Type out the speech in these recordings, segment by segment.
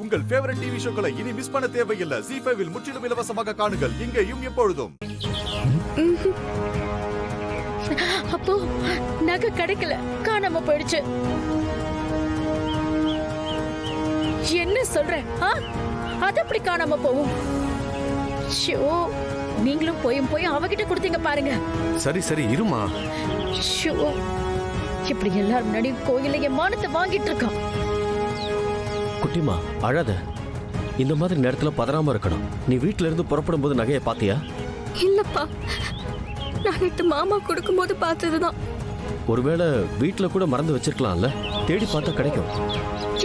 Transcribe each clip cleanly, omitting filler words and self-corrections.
உங்கள் favourite TV ஷோக்களை இனி miss பண்ண தேவையில்லை. ZEE5 இல் முற்றிலும் இலவசமாக காணுங்கள், இங்கேயும் எப்பொழுதும். அப்போ நகை கிடைக்கல, காணாம போயிடுச்சு. என்ன சொல்ற? அது எப்படி காணாம போகும்? நீங்களும் போய் அவகிட்ட கொடுத்தீங்க பாருங்க. சரி சரி இருமா. இப்படி எல்லாரும் முன்னாடி கோயில என் மானத்தை வாங்கிட்டு இருக்கான். குட்டிமா அழாத. இந்த மாதிரி நேரத்துல பதறாம இருக்கணும். நீ வீட்டுல இருந்து புறப்படும் போது நகையை பாத்தியா? இல்லப்பா, நான் நேத்து மாமா கொடுக்கும் போது பார்த்ததுதான். ஒருவேளை வீட்டுல கூட மறந்து வச்சிருக்கலாம்ல, தேடி பார்த்தா கிடைக்கும்.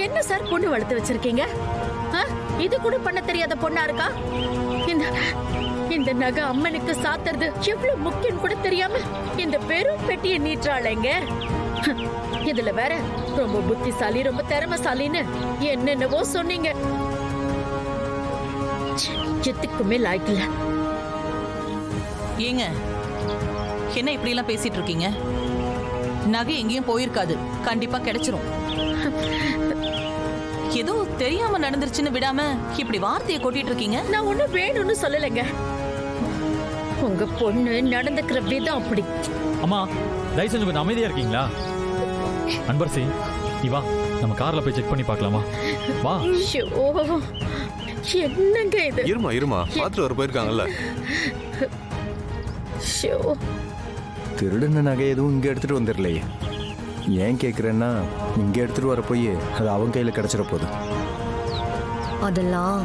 என்ன சார் பொண்ணு வளர்த்து வச்சிருக்கீங்க? இது கூட பண்ண தெரியாத பொண்ணா இருக்கா? இந்த நகை அம்மனுக்கு சாத்துறது எவ்வளவு முக்கியம் கூட தெரியாம இந்த பெரும் பெட்டியை நீட்டாளேங்க. இதுல வேற ரொம்ப புத்திசாலி, ரொம்ப திறமைசாலின்னு என்னென்னவோ சொன்னீங்க. எதுக்குமே லாய்க்கல. ஏங்க என்ன இப்படி எல்லாம் பேசிட்டு இருக்கீங்க? நகை எங்கேயும் போயிருக்காது, கண்டிப்பா கிடைச்சிரும். ஏதோ தெரியாம நடந்துருச்சுன்னு விடாம இப்படி வார்த்தையை கொட்டிட்டு இருக்கீங்க. நான் ஒண்ணு வேணும்னு சொல்லலைங்க. உங்க பொண்ணு நடந்துக்கிற விதம் அப்படி. அம்மா தயவு செஞ்சு கொஞ்சம் அமைதியா இருக்கீங்களா? அன்பரசி, நீ வா, நம்ம கார்ல போய் செக் பண்ணி பார்க்கலாமா? வா. என்னங்க இது? இருமா பாத்துட்டு வர போயிருக்காங்கல்ல. திருடன நகை எதுவும் இங்க எடுத்துட்டு வந்துடலையே. ஏன் கேக்குறேன்னா, இங்க எடுத்துட்டு வர போய் அது அவங்க கையில கிடைச்சிட போகுது. அதெல்லாம்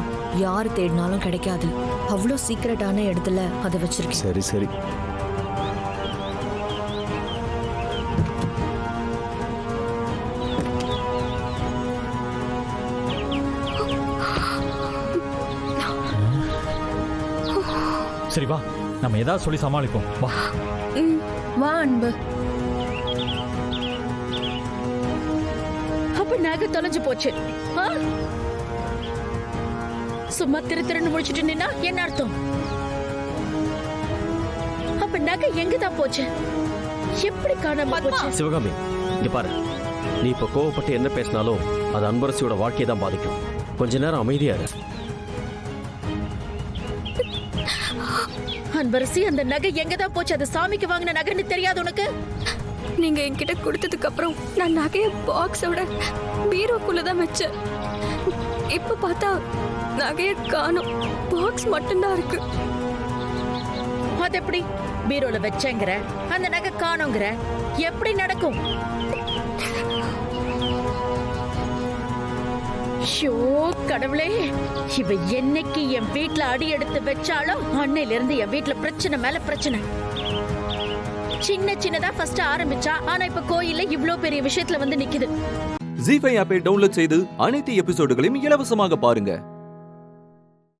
யார் தேடினாலும் கிடைக்காது. அவ்வளோ சீக்கிரட்டான இடத்துல அதை வச்சிருக்கேன். சரி சரி. சரி வா, நம்ம ஏதாவது சொல்லி சமாளிப்போம். வா வா அன்பு. அப்ப நகை தொலைஞ்சு போச்சு. சும்மா திருன்னு முடிச்சிட்டு நின்னா என்ன அர்த்தம்? அப்ப நகை எங்கதான் போச்சு? எப்படி காணாம போச்சு? சிவகாமி இங்க பாரு, நீ இப்ப கோவப்பட்டு என்ன பேசினாலும் அது அன்பரசியோட வாழ்க்கையை தான் பாதிக்கும். கொஞ்ச நேரம் அமைதியா இரு. அன்பரசி, அந்த நகை எங்கதான் போச்சு? அது சாமிக்கு வாங்கின நகைன்னு தெரியாது உனக்கு? நீங்க என்கிட்ட கொடுத்ததுக்கு அப்புறம் நான் நகைய பாக்ஸோட பீரோக்குள்ளதான் வச்சேன். இப்ப பார்த்தா நகைய காணோம், பாக்ஸ் மட்டும்தான் இருக்கு. அது எப்படி பீரோல வச்சேங்கிற, அந்த நகை காணோங்கிற? எப்படி நடக்கும்? ஷோ கடவுளே, இவ என்னைக்கு என் வீட்டுல அடி எடுத்து வச்சாலும் அன்னையில இருந்து என் வீட்டுல பிரச்சனை மேல பிரச்சனை. சின்னதா ஃபர்ஸ்ட் ஆரம்பிச்சா, ஆனா இப்ப கோயில்ல இவ்ளோ பெரிய விஷயத்துல வந்து நிக்குது. ZEE5 ஆப்பை டவுன்லோட் செய்து அனைத்து எபிசோடுகளையும் இலவசமாக பாருங்க.